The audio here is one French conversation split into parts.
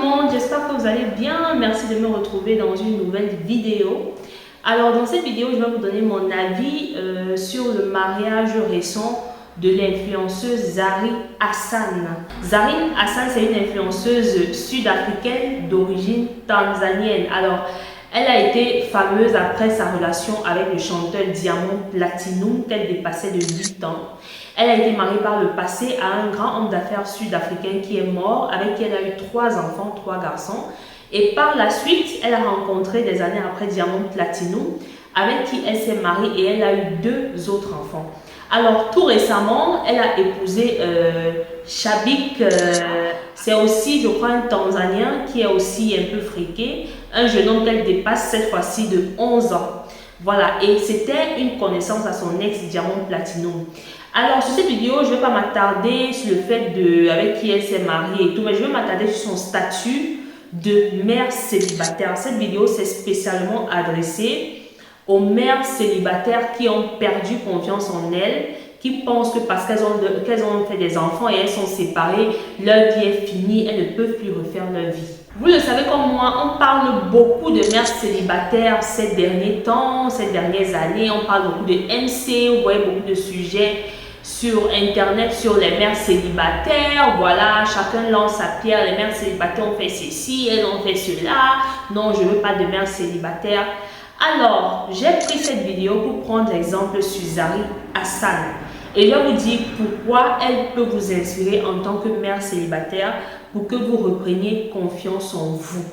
monde, j'espère que vous allez bien. Merci de me retrouver dans une nouvelle vidéo. Alors dans cette vidéo, je vais vous donner mon avis sur le mariage récent de l'influenceuse Zari Hassan. Zari Hassan, c'est une influenceuse sud-africaine d'origine tanzanienne. Alors, elle a été fameuse après sa relation avec le chanteur Diamond Platnumz qu'elle dépassait de 8 ans. Elle a été mariée par le passé à un grand homme d'affaires sud-africain qui est mort, avec qui elle a eu 3 enfants, 3 garçons. Et par la suite, elle a rencontré des années après Diamond Platnumz, avec qui elle s'est mariée et elle a eu 2 autres enfants. Alors tout récemment, elle a épousé Shabik, c'est aussi je crois un Tanzanien qui est aussi un peu friqué, un jeune homme qu'elle dépasse cette fois-ci de 11 ans. Voilà, et c'était une connaissance à son ex Diamond Platnumz. Alors sur cette vidéo, je ne vais pas m'attarder sur le fait avec qui elle s'est mariée et tout, mais je vais m'attarder sur son statut de mère célibataire. Cette vidéo s'est spécialement adressée aux mères célibataires qui ont perdu confiance en elles, qui pensent que parce qu'elles ont fait des enfants et elles sont séparées, leur vie est finie, elles ne peuvent plus refaire leur vie. Vous le savez comme moi, on parle beaucoup de mères célibataires ces derniers temps, ces dernières années. On parle beaucoup de MC, vous voyez beaucoup de sujets sur internet sur les mères célibataires. Voilà, chacun lance sa pierre. Les mères célibataires ont fait ceci, elles ont fait cela. Non, je ne veux pas de mères célibataires. Alors, j'ai pris cette vidéo pour prendre l'exemple sur Zari Hassan. Et je vais vous dire pourquoi elle peut vous inspirer en tant que mère célibataire pour que vous repreniez confiance en vous.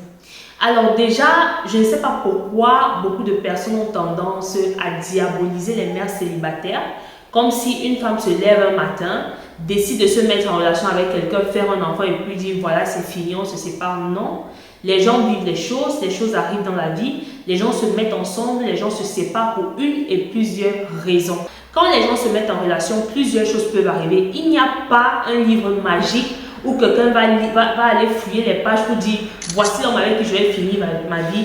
Alors déjà, je ne sais pas pourquoi beaucoup de personnes ont tendance à diaboliser les mères célibataires, comme si une femme se lève un matin, décide de se mettre en relation avec quelqu'un, faire un enfant et puis dire voilà c'est fini, on se sépare. Non, les gens vivent les choses arrivent dans la vie, les gens se mettent ensemble, les gens se séparent pour une et plusieurs raisons. Quand les gens se mettent en relation, plusieurs choses peuvent arriver. Il n'y a pas un livre magique où quelqu'un va aller fouiller les pages pour dire voici l'homme avec qui je vais finir ma vie.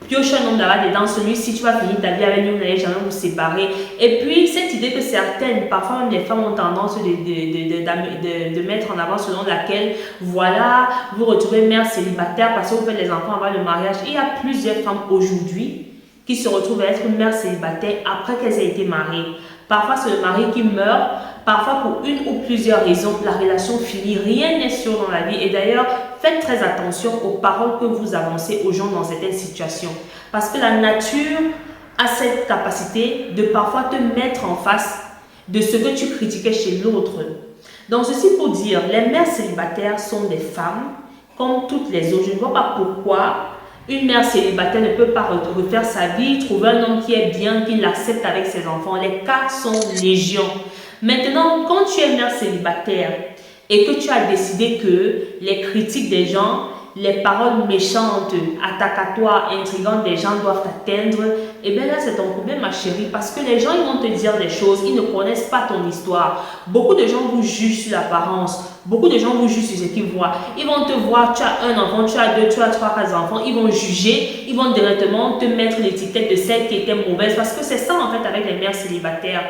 Pioche un homme là-bas dedans, celui-ci tu vas finir ta vie avec lui, vous n'allez jamais vous séparer. Et puis cette idée que certaines, parfois même les femmes ont tendance de mettre en avant selon laquelle voilà, vous retrouvez mère célibataire parce que vous faites les enfants avant le mariage. Il y a plusieurs femmes aujourd'hui qui se retrouvent à être mère célibataire après qu'elles aient été mariées. Parfois c'est le mari qui meurt, parfois pour une ou plusieurs raisons, la relation finit, rien n'est sûr dans la vie. Et d'ailleurs, faites très attention aux paroles que vous avancez aux gens dans certaines situations. Parce que la nature a cette capacité de parfois te mettre en face de ce que tu critiquais chez l'autre. Donc ceci pour dire, les mères célibataires sont des femmes comme toutes les autres. Je ne vois pas pourquoi une mère célibataire ne peut pas refaire sa vie, trouver un homme qui est bien, qui l'accepte avec ses enfants. Les cas sont légion. Maintenant, quand tu es mère célibataire et que tu as décidé que les critiques des gens, les paroles méchantes, attacatoires, intrigantes des gens doivent t'atteindre, et bien là c'est ton problème ma chérie, parce que les gens ils vont te dire des choses, ils ne connaissent pas ton histoire. Beaucoup de gens vous jugent sur l'apparence, beaucoup de gens vous jugent sur ce qu'ils voient. Ils vont te voir, tu as un enfant, tu as 2, tu as 3, 4 enfants, ils vont juger, ils vont directement te mettre l'étiquette de celle qui était mauvaise, parce que c'est ça en fait avec les mères célibataires.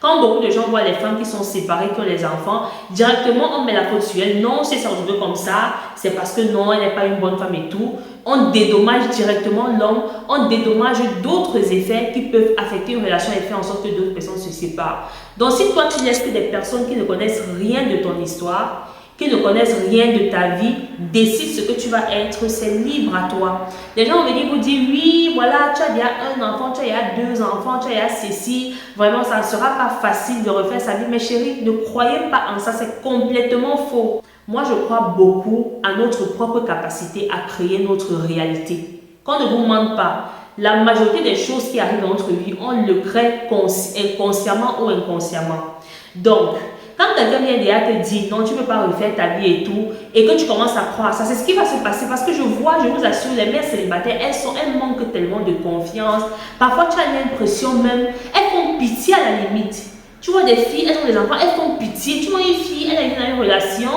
Quand beaucoup de gens voient les femmes qui sont séparées, qui ont les enfants, directement on met la faute sur elle. Non, c'est ça aujourd'hui comme ça, c'est parce que non, elle n'est pas une bonne femme et tout. On dédommage directement l'homme, on dédommage d'autres effets qui peuvent affecter une relation et faire en sorte que d'autres personnes se séparent. Donc si toi tu laisses que des personnes qui ne connaissent rien de ton histoire, qui ne connaissent rien de ta vie, décide ce que tu vas être, c'est libre à toi. Les gens vont venir vous dire, oui, voilà, tu as déjà un enfant, tu as déjà 2 enfants, tu as déjà ceci. Vraiment, ça ne sera pas facile de refaire sa vie. Mais chérie, ne croyez pas en ça, c'est complètement faux. Moi, je crois beaucoup à notre propre capacité à créer notre réalité. Qu'on ne vous mente pas. La majorité des choses qui arrivent dans notre vie, on le crée inconsciemment ou inconsciemment. Donc, quand quelqu'un vient déjà te dire non, tu ne peux pas refaire ta vie et tout, et que tu commences à croire ça, c'est ce qui va se passer parce que je vois, je vous assure, les mères célibataires, elles manquent tellement de confiance. Parfois, tu as l'impression même, elles font pitié à la limite. Tu vois des filles, elles ont des enfants, elles font pitié. Tu vois une fille, elle a eu une relation,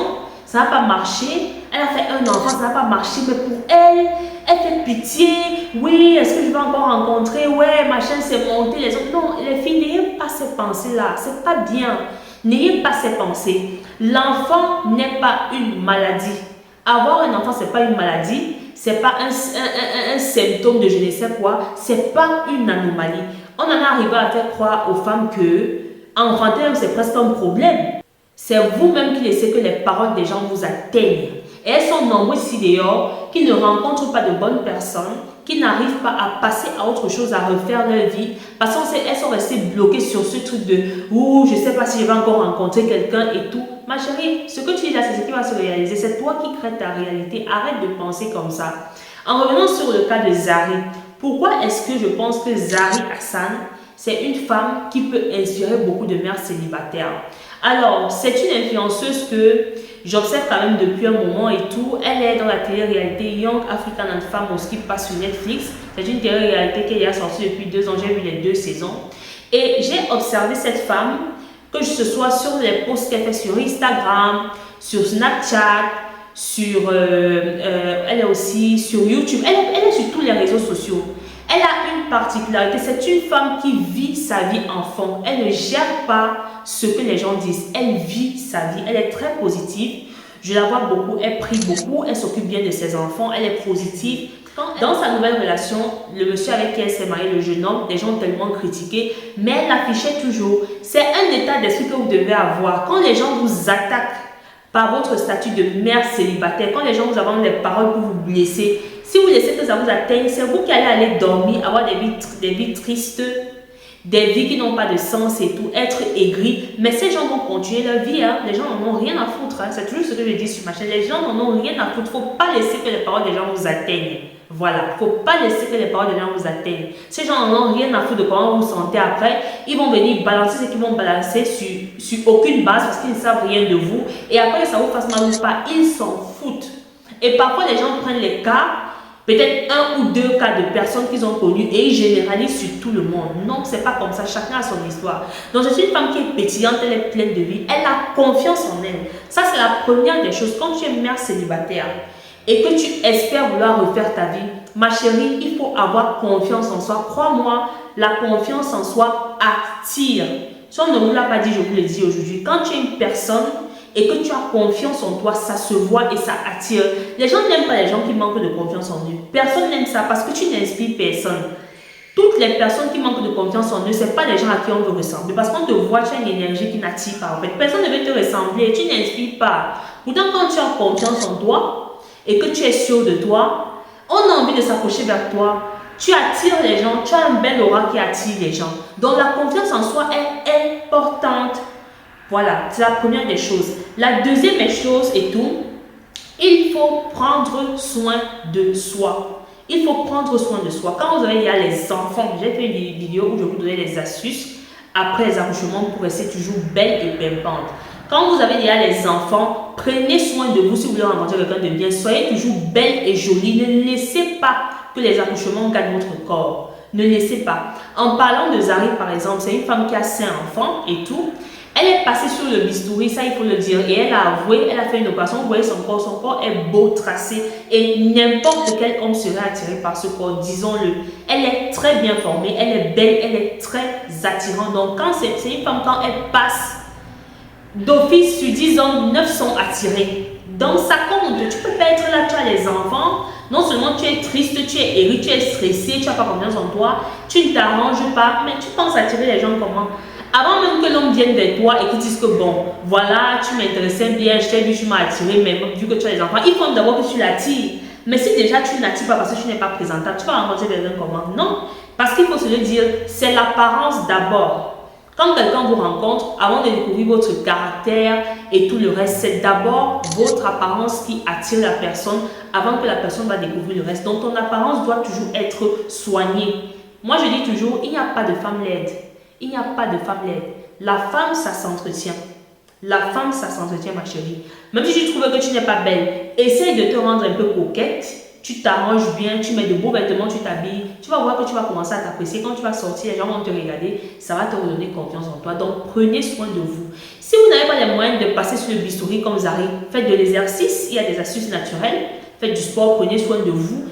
ça n'a pas marché, elle a fait un enfant, ça n'a pas marché, mais pour elle, elle fait pitié. Oui, est-ce que je vais encore rencontrer? Ouais, ma chaîne s'est montée, les autres. Non, les filles, n'ayez pas ces pensées-là, c'est pas bien. N'ayez pas ces pensées. L'enfant n'est pas une maladie. Avoir un enfant, ce n'est pas une maladie, ce n'est pas un symptôme de je ne sais quoi, ce n'est pas une anomalie. On en est arrivé à faire croire aux femmes que enfanter, c'est presque un problème. C'est vous-même qui laissez que les paroles des gens vous atteignent. Et elles sont nombreuses ici dehors qui ne rencontrent pas de bonnes personnes, qui n'arrivent pas à passer à autre chose, à refaire leur vie, parce qu'elles sont restées bloquées sur ce truc de « Ouh, je ne sais pas si je vais encore rencontrer quelqu'un et tout ». Ma chérie, ce que tu dis là, c'est ce qui va se réaliser. C'est toi qui crées ta réalité. Arrête de penser comme ça. En revenant sur le cas de Zari, pourquoi est-ce que je pense que Zari Hassan, c'est une femme qui peut inspirer beaucoup de mères célibataires? Alors, c'est une influenceuse que j'observe quand même depuis un moment et tout. Elle est dans la télé-réalité Young African and Famous qui passe sur Netflix. C'est une télé-réalité qui est sortie depuis 2 ans. J'ai vu les 2 saisons. Et j'ai observé cette femme, que ce soit sur les posts qu'elle fait sur Instagram, sur Snapchat, elle est aussi sur YouTube. Elle est sur tous les réseaux sociaux. Elle a une particularité, c'est une femme qui vit sa vie enfant. Elle ne gère pas ce que les gens disent. Elle vit sa vie. Elle est très positive. Je la vois beaucoup. Elle prie beaucoup. Elle s'occupe bien de ses enfants. Elle est positive. Dans sa nouvelle relation, le monsieur avec qui elle s'est mariée, le jeune homme, des gens ont tellement critiqué, mais elle l'affichait toujours. C'est un état d'esprit que vous devez avoir. Quand les gens vous attaquent par votre statut de mère célibataire, quand les gens vous avancent des paroles pour vous blesser, si vous laissez que ça vous atteigne, c'est vous qui allez aller dormir, avoir des vies tristes, des vies qui n'ont pas de sens et tout, être aigris. Mais ces gens vont continuer leur vie. Hein. Les gens n'en ont rien à foutre. Hein. C'est toujours ce que je dis sur ma chaîne. Les gens n'en ont rien à foutre. Il ne faut pas laisser que les paroles des gens vous atteignent. Voilà. Il ne faut pas laisser que les paroles des gens vous atteignent. Ces gens n'en ont rien à foutre de comment vous vous sentez après. Ils vont venir balancer ce qu'ils vont balancer sur aucune base parce qu'ils ne savent rien de vous. Et après que ça vous fasse mal ou pas, ils s'en foutent. Et parfois, les gens prennent les cas, peut-être 1 ou 2 cas de personnes qu'ils ont connues et ils généralisent sur tout le monde. Non, c'est pas comme ça. Chacun a son histoire. Donc, c'est une femme qui est pétillante, elle est pleine de vie. Elle a confiance en elle. Ça, c'est la première des choses. Quand tu es mère célibataire et que tu espères vouloir refaire ta vie, ma chérie, il faut avoir confiance en soi. Crois-moi, la confiance en soi attire. Si on ne vous l'a pas dit, je vous le dis aujourd'hui. Quand tu es une personne et que tu as confiance en toi, ça se voit et ça attire. Les gens n'aiment pas les gens qui manquent de confiance en eux. Personne n'aime ça parce que tu n'inspires personne. Toutes les personnes qui manquent de confiance en eux, ce n'est pas les gens à qui on veut ressembler. Parce qu'on te voit, tu as une énergie qui n'attire pas. En fait, personne ne veut te ressembler, tu n'inspires pas. Pourtant, quand tu as confiance en toi et que tu es sûr de toi, on a envie de s'approcher vers toi. Tu attires les gens, tu as un bel aura qui attire les gens. Donc, la confiance en soi est importante. Voilà, c'est la première des choses. La deuxième des choses et tout, il faut prendre soin de soi. Il faut prendre soin de soi. Quand vous avez déjà les enfants, j'ai fait une vidéo où je vous donnais les astuces après les accouchements pour rester toujours belle et pimpante. Quand vous avez déjà les enfants, prenez soin de vous si vous voulez rencontrer quelqu'un de bien. Soyez toujours belle et jolie. Ne laissez pas que les accouchements gagnent votre corps. Ne laissez pas. En parlant de Zari, par exemple, c'est une femme qui a 5 enfants et tout. Elle est passée sur le bistouri, ça il faut le dire, et elle a avoué, elle a fait une opération, vous voyez son corps est beau, tracé, et n'importe quel homme serait attiré par ce corps, disons-le. Elle est très bien formée, elle est belle, elle est très attirante. Donc quand c'est une femme, quand elle passe, d'office sur 10 hommes, 9 sont attirés. Donc ça compte, tu peux pas être là, tu as les enfants, non seulement tu es triste, tu es aigri, tu es stressé, tu n'as pas confiance en toi, tu ne t'arranges pas, mais tu penses attirer les gens comment? Avant même que l'homme vienne vers toi et qu'il dise que bon, voilà, tu m'intéressais bien, je t'ai vu, tu m'as attiré, mais vu que tu as les enfants, il faut d'abord que tu l'attires. Mais si déjà tu n'attires pas parce que tu n'es pas présentable, tu vas rencontrer quelqu'un comment? Non, parce qu'il faut se le dire, c'est l'apparence d'abord. Quand quelqu'un vous rencontre, avant de découvrir votre caractère et tout le reste, c'est d'abord votre apparence qui attire la personne avant que la personne va découvrir le reste. Donc ton apparence doit toujours être soignée. Moi je dis toujours, il n'y a pas de femme laide. Il n'y a pas de femme laide. La femme, ça s'entretient. La femme, ça s'entretient, ma chérie. Même si tu trouves que tu n'es pas belle, essaye de te rendre un peu coquette. Tu t'arranges bien, tu mets de beaux vêtements, tu t'habilles. Tu vas voir que tu vas commencer à t'apprécier. Quand tu vas sortir, les gens vont te regarder. Ça va te redonner confiance en toi. Donc, prenez soin de vous. Si vous n'avez pas les moyens de passer sur le bistouri comme Zari, faites de l'exercice. Il y a des astuces naturelles. Faites du sport, prenez soin de vous.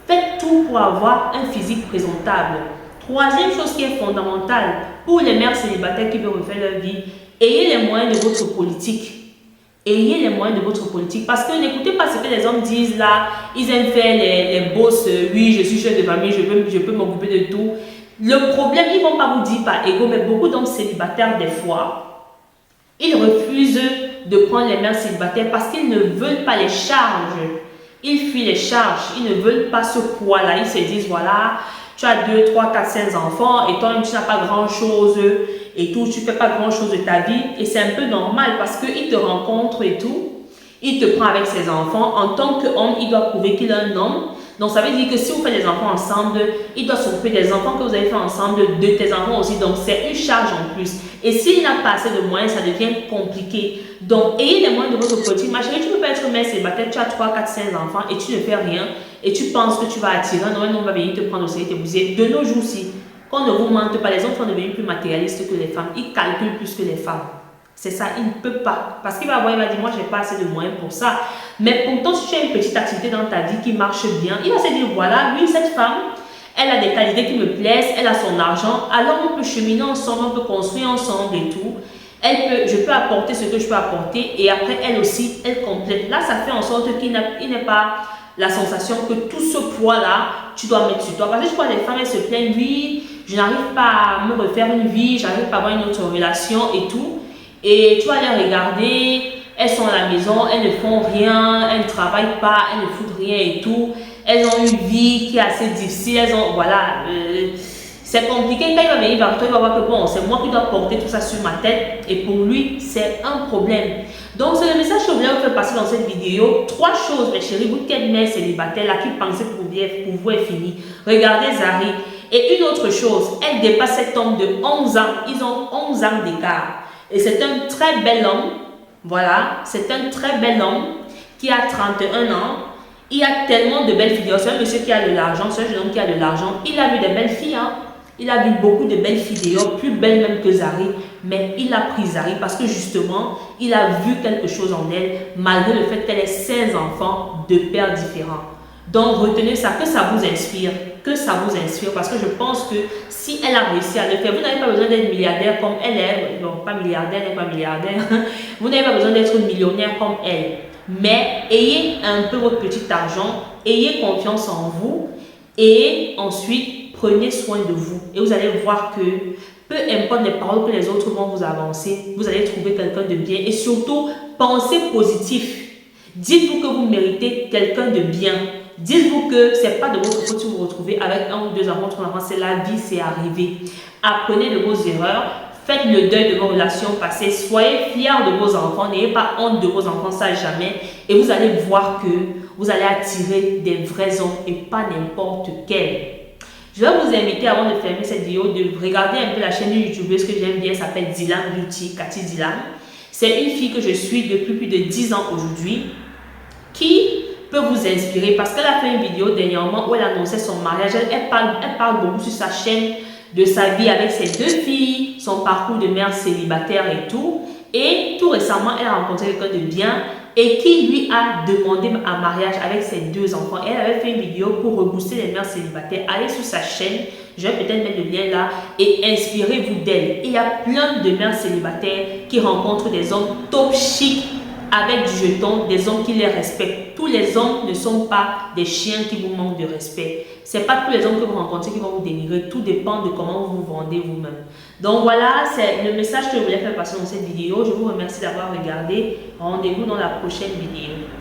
Faites tout pour avoir un physique présentable. Troisième chose qui est fondamentale pour les mères célibataires qui veulent refaire leur vie, ayez les moyens de votre politique. ayez les moyens de votre politique. Parce que n'écoutez pas ce que les hommes disent là. Ils aiment faire les boss. Oui, je suis chef de famille, je peux m'occuper de tout. Le problème, ils ne vont pas vous dire par ego, mais beaucoup d'hommes célibataires, des fois, ils refusent de prendre les mères célibataires parce qu'ils ne veulent pas les charges. Ils fuient les charges. Ils ne veulent pas ce poids-là. Ils se disent, voilà, tu as 2, 3, 4, 5 enfants et toi, tu n'as pas grand-chose et tout. Tu ne fais pas grand-chose de ta vie. Et c'est un peu normal parce qu'ils te rencontrent et tout. Il te prend avec ses enfants. En tant qu'homme, il doit prouver qu'il est un homme. Donc, ça veut dire que si vous faites des enfants ensemble, il doit s'occuper des enfants que vous avez fait ensemble, de tes enfants aussi. Donc, c'est une charge en plus. Et s'il n'a pas assez de moyens, ça devient compliqué. Donc, ayez les moyens de votre politique. Ma chérie, tu ne peux pas être mère célibataire, tu as 3, 4, 5 enfants et tu ne fais rien. Et tu penses que tu vas attirer un homme va venir te prendre au sérieux, te bouser. De nos jours-ci, qu'on ne vous mente pas, les hommes sont devenus plus matérialistes que les femmes. Ils calculent plus que les femmes. C'est ça, il ne peut pas. Parce qu'il va voir, il va dire, moi, je n'ai pas assez de moyens pour ça. Mais pourtant, si tu as une petite activité dans ta vie qui marche bien, il va se dire, voilà, oui, cette femme, elle a des qualités qui me plaisent, elle a son argent, alors on peut cheminer ensemble, on peut construire ensemble et tout. Je peux apporter ce que je peux apporter et après, elle aussi, elle complète. Là, ça fait en sorte qu'il n'ait pas la sensation que tout ce poids-là, tu dois mettre sur toi. Parce que je crois que les femmes, elles se plaignent, oui, je n'arrive pas à me refaire une vie, je n'arrive pas à avoir une autre relation et tout. Et tu vas les regarder, elles sont à la maison, elles ne font rien, elles ne travaillent pas, elles ne foutent rien et tout. Elles ont une vie qui est assez difficile, voilà, c'est compliqué. Quand il va venir vers toi, il va voir que bon, c'est moi qui dois porter tout ça sur ma tête. Et pour lui, c'est un problème. Donc, c'est le message que je voulais vous faire passer dans cette vidéo. 3 choses, mes chéris, vous qui êtes mère célibataire, là, qui pensez que pour vous est fini. Regardez Zari. Et une autre chose, elle dépasse cet homme de 11 ans. Ils ont 11 ans d'écart. Et c'est un très bel homme, voilà, c'est un très bel homme qui a 31 ans. Il a tellement de belles filles. C'est un monsieur qui a de l'argent, c'est un jeune homme qui a de l'argent. Il a vu des belles filles, hein. Il a vu beaucoup de belles filles d'ailleurs, plus belles même que Zari. Mais il a pris Zari parce que justement, il a vu quelque chose en elle, malgré le fait qu'elle ait 16 enfants de pères différents. Donc retenez ça, que ça vous inspire. Que ça vous inspire parce que je pense que si elle a réussi à le faire, vous n'avez pas besoin d'être milliardaire comme elle est. Non, pas milliardaire, elle n'est pas milliardaire. Vous n'avez pas besoin d'être millionnaire comme elle. Mais ayez un peu votre petit argent, ayez confiance en vous et ensuite prenez soin de vous. Et vous allez voir que peu importe les paroles que les autres vont vous avancer, vous allez trouver quelqu'un de bien et surtout pensez positif. Dites-vous que vous méritez quelqu'un de bien. Dites-vous que ce n'est pas de votre faute si vous vous retrouvez avec 1 ou 2 enfants, 3 enfants, c'est la vie, c'est arrivé. Apprenez de vos erreurs, faites le deuil de vos relations passées, soyez fiers de vos enfants, n'ayez pas honte de vos enfants, ça jamais. Et vous allez voir que vous allez attirer des vrais hommes et pas n'importe quels. Je vais vous inviter avant de fermer cette vidéo de regarder un peu la chaîne YouTube, ce que j'aime bien, ça s'appelle Dylan Beauty, Cathy Dylan. C'est une fille que je suis depuis plus de 10 ans aujourd'hui qui peut vous inspirer parce qu'elle a fait une vidéo dernièrement où elle annonçait son mariage. Elle parle beaucoup sur sa chaîne de sa vie avec ses 2 filles, son parcours de mère célibataire et tout. Et tout récemment, elle a rencontré quelqu'un de bien et qui lui a demandé un mariage avec ses 2 enfants. Elle avait fait une vidéo pour rebooster les mères célibataires. Allez sur sa chaîne, je vais peut-être mettre le lien là et inspirez-vous d'elle. Il y a plein de mères célibataires qui rencontrent des hommes top chic avec du jeton, des hommes qui les respectent. Tous les hommes ne sont pas des chiens qui vous manquent de respect. Ce n'est pas tous les hommes que vous rencontrez qui vont vous dénigrer. Tout dépend de comment vous vous vendez vous-même. Donc voilà, c'est le message que je voulais faire passer dans cette vidéo. Je vous remercie d'avoir regardé. Rendez-vous dans la prochaine vidéo.